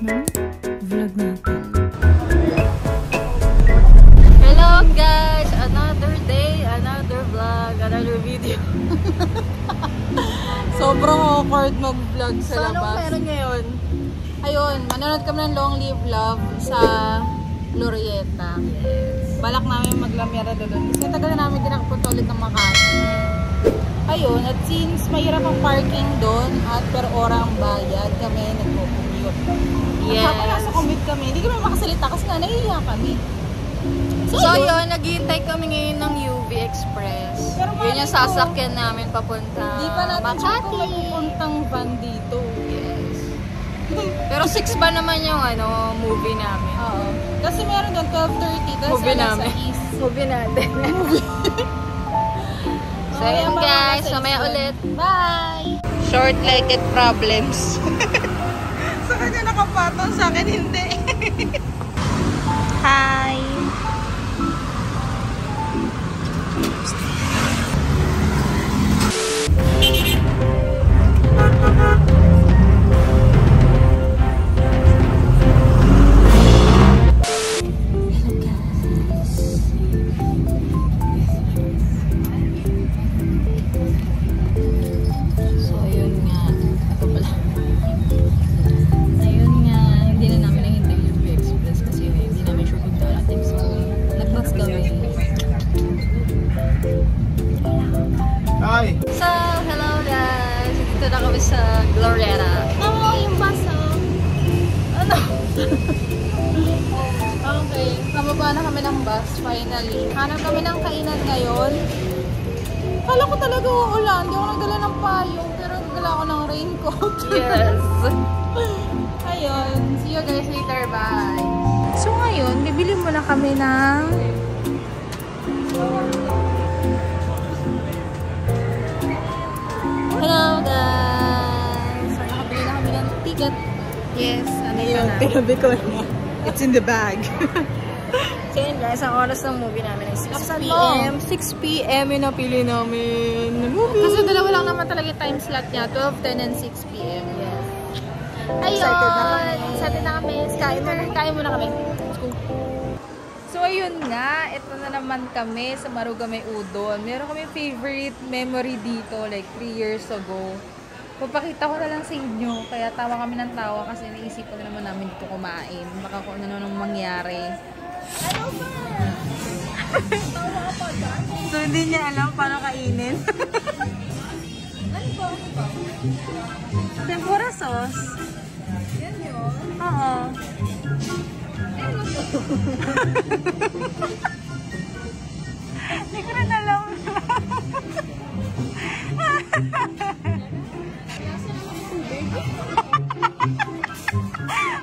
vlog natin. Hello guys! Another day, another vlog, another video. Sobrang awkward mag-vlog sa labas. So, anong meron ngayon? Ayun, manonood kami ng Long Live Love sa Glorieta. Yes. Balak namin maglamyara doon. Kasi tagal na namin din nakapunta ulit ng Makati. Ayun, at since mahirap ang parking doon at per ora ang bayad, kami nagpo-commute. Yes. At habang nasa commute kami, hindi kami makasalita kasi nga nahihiya kami. So yun, naghihintay kami ngayon ng UV Express. Pero yun yung sasakyan namin papunta Di pa natin sure Makati. kung may pupuntang van dito. Yes. Pero 6 ba naman yung movie namin? Oo. Kasi meron doon 12:30. Tapos Movie sa namin. East. Movie natin. So yun guys, mamaya ulit. Bye! Short-legged problems. Sa kanya nakapatong, sa akin hindi. Hi! So, hello guys! Dito na kami sa Glorieta. Oo, yung bus Ano? Okay, nababa na kami ng bus finally. Hanap kami ng kainan ngayon. Kala ko talaga uulan. Hindi ako nagdala ng payong, pero nagdala ako ng raincoat. Yes! Ayun, see you guys later. Bye! So ngayon, bibili muna kami ng Hello guys! So, nakabili na kami ng ticket. yes, ano Ayun, na? tinabi ko na. It's in the bag. So yun guys, ang oras ng movie namin ay 6 Buksan PM. 6 PM yung napili namin. Movie! Kasi dalawa lang naman talaga yung time slot niya, 12, 10, and 6 PM. Yes. Ayun! Excited na kami. Excited na kami. Kain muna kami. Let's go. So ayun nga, ito na naman kami sa Marugame Udon. Meron kami favorite memory dito like 3 years ago. Papakita ko na lang sa inyo. Kaya tawa kami ng tawa kasi naisipan na naman namin dito kumain. Baka kung ano nang mangyari. So, hindi niya alam paano kainin. Tempura sauce. Yan yun. Oo. Hindi ko rin alam.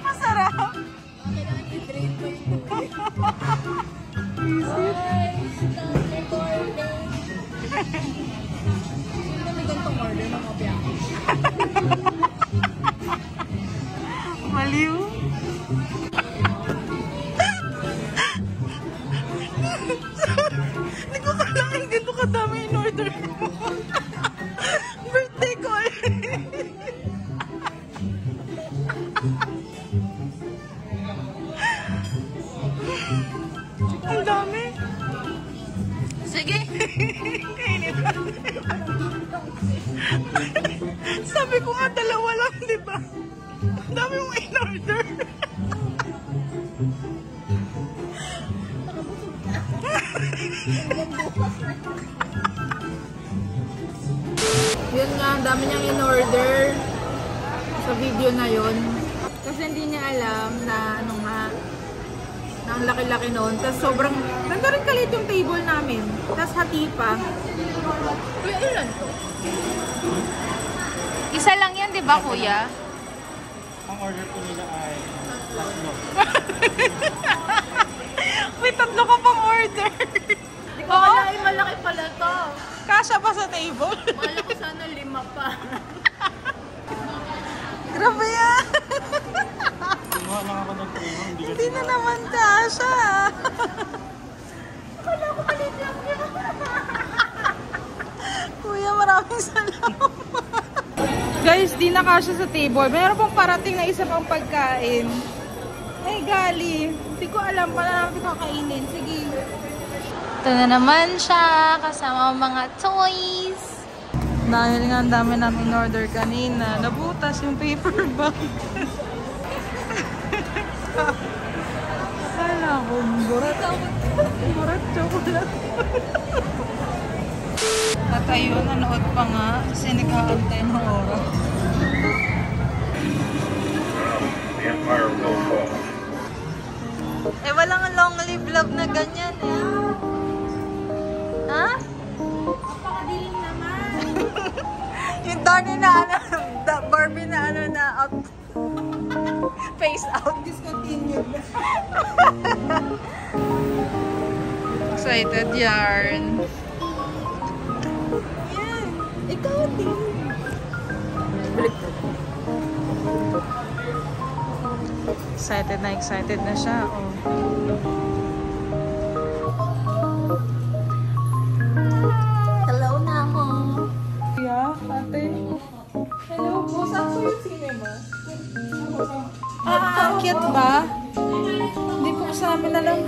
Masarap. Maliw. Hindi ko kailangan ganito kadami in order ko. Birthday ko Ang dami. Sige. Kainin natin. Sabi ko nga dalawa lang, di ba? Ang dami mong in-order. Yun nga, ang dami niyang in-order sa video na yun. Kasi hindi niya alam na ano nga, na ang laki-laki noon. Tapos sobrang, ganda rin kalit yung table namin. Tapos hati pa. Kuya, ilan to? Isa lang yan, di ba kuya? Ang order ko nila ay tatlo. May tatlo ka pang order. Di ko malaki, malaki pala to. Kasya pa sa table. Wala ko sana 5 pa. Grabe yan. Kinuha lang ako ng primo, Hindi na naman kasya. Wala ko malit lang yun. Kuya, maraming salamat. Guys, di na kasya sa table. Meron pang parating na isa pang pagkain. Ay, gali. Hindi ko alam pala namin kakainin. Sige. Ito na naman siya, kasama ang mga toys. Dahil nga ang dami namin order kanina, nabutas yung paper bag. Akala ko, burat chocolate. At ayun, nanood pa nga kasi nag-aantay ng oras. Eh, walang long live love na ganyan eh. Ha? Napakadilim naman. Yung Donnie na ano, Barbie na ano na out. Face out. Discontinued. Excited yarn. Yan. Ikaw din. Excited na siya. Oh. Hello na ako. Yeah, ate. Hello po. Saan po yung cinema? Cute ba? Hindi po sa amin alam.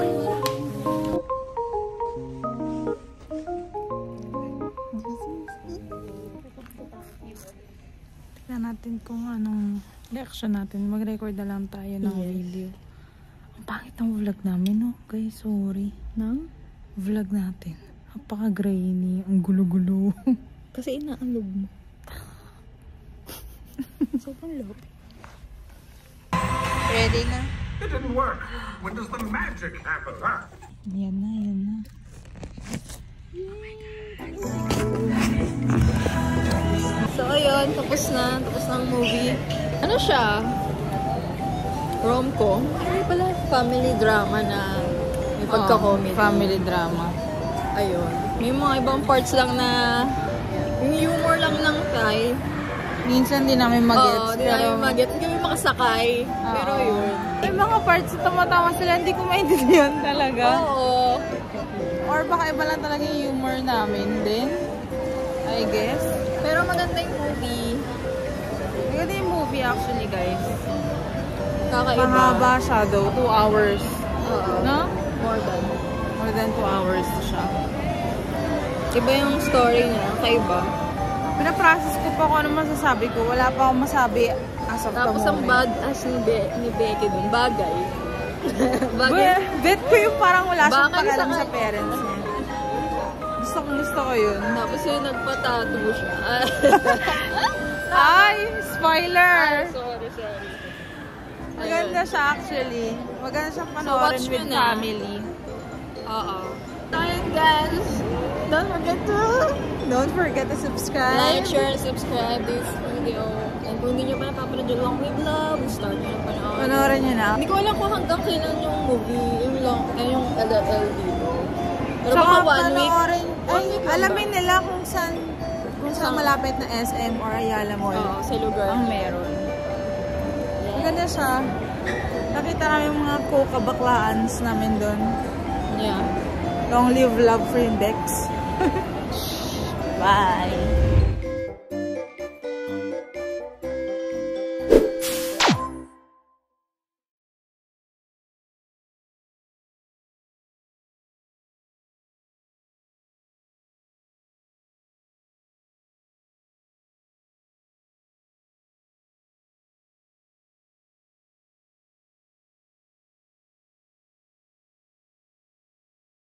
Tignan natin kung anong reaction natin. Mag-record na lang tayo ng video. Ang pangit ng vlog namin, no? Guys, sorry. Nang? Vlog natin. Napaka-grainy. Ang gulo-gulo. Kasi inaalog mo. Sobrang love. Ready na? It didn't work. When does the magic happen, huh? Yan na, yan na. So, ayun. Tapos na ang movie. Ano siya? Rom-com? Ay, pala. Family drama na may pagka-comedy. Family drama. Ayun. May mga ibang parts lang na yung humor lang ng Thai. Minsan di namin mag-gets. Oo, di namin mag-gets. Hindi kami makasakay. Pero yun. May mga parts na tumatawa sila, hindi ko maintindihan talaga. Oo. Or baka iba lang talaga yung humor namin din. I guess. Pero maganda yung movie. Maganda yung movie actually, guys. Kakaiba. Mahaba siya though. 2 hours. Oo. No? More than 2 hours siya. Iba yung story niya. Kaiba. Pinaprocess ko pa kung ano masasabi ko. Wala pa akong masabi as of Tapos the ang moment. badass ni Becky dun. Bagay. Bagay. Bet ko yung parang wala siyang Bakay pakalam sa sa parents niya. Gusto ko yun. Tapos yung nagpa-tattoo siya. Ay! Spoiler! Sorry. Maganda siya actually. Maganda siyang watch panoorin mo with na. family. Oo. Tayo guys. Don't forget to subscribe. Like, share, and subscribe this video. And kung hindi nyo pa napapanood yung Long Live Love, start nyo na panoorin. Panoorin nyo na. Hindi ko alam kung hanggang kailan yung movie, yung LLL dito. Pero Saka baka 1 week. panoorin, One week lang alamin ba? nila kung saan malapit na SM or Ayala Mall Oo, sa lugar. ang meron. Maganda siya. Nakita namin yung mga co-kabaklaans namin doon. Yeah. Long live love for Bex. Bye!